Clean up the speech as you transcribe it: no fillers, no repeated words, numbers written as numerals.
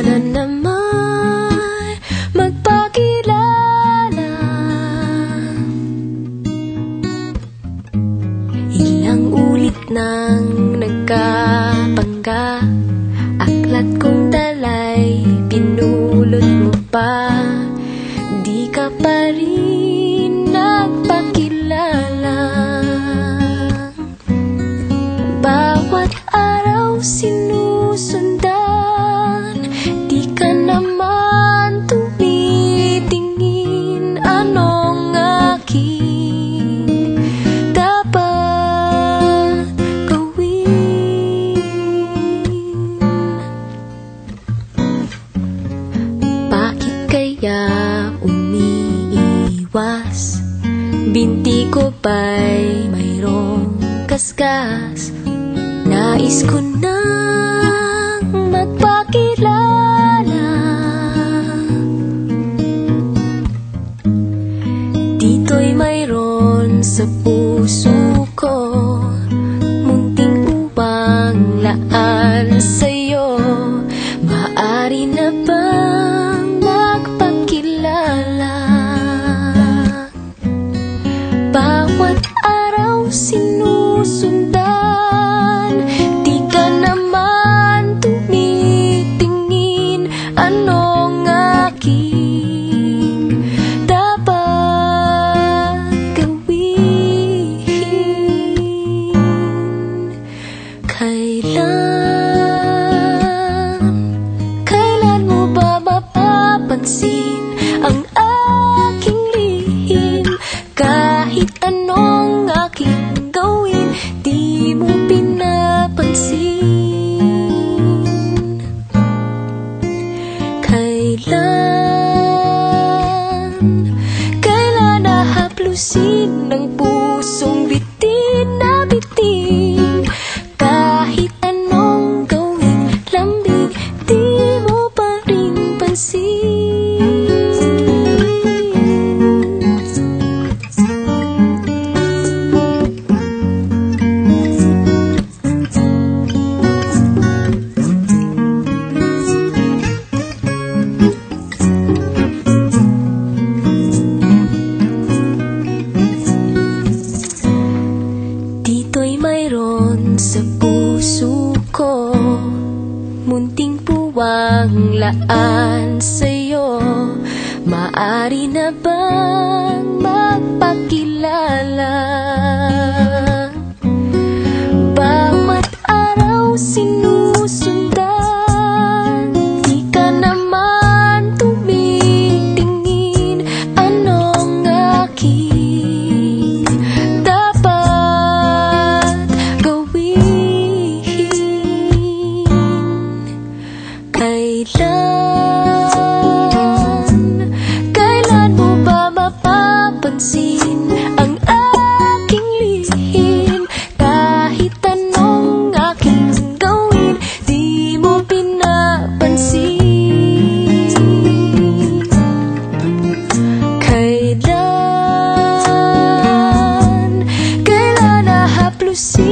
sana naman magpakilala. Ilang ulit nang nagkapangga, aklat kong dalay pinulot mo pa, di ka pa rin nagpakilala. Bawat araw sinusundan, di ka naman tumitingin. Anong aking dapat gawin? Bakit kaya umiiwas? Binti ko ba'y mayroong kaskas? Nais ko nang magpakilala. Dito'y mayroon sa puso ko, munting upang laan sa'yo. Maaari na bang magpakilala? Bawat araw sinusundan, di ka naman tumitingin. Anong aking dapat gawin? Kailan mo ba mapapansin ang aking lihim? Kahit anong aking gawin, di mo pinapansin. Kailan nahaplusin ng pusong bitin na bitin? Kahit anong gawin, lambing, di mo pa rin pansin. Dito'y mayroon sa puso ko, munting puwang laan sa'yo. Maaari na bang magpakilala? Bawat araw sinusundan, di ka naman tumitingin. Anong aking dapat gawin? Kailan mo ba mapapansin ang aking lihim? Kahit anong aking gawin, di mo pinapansin. Kailan nahaplusin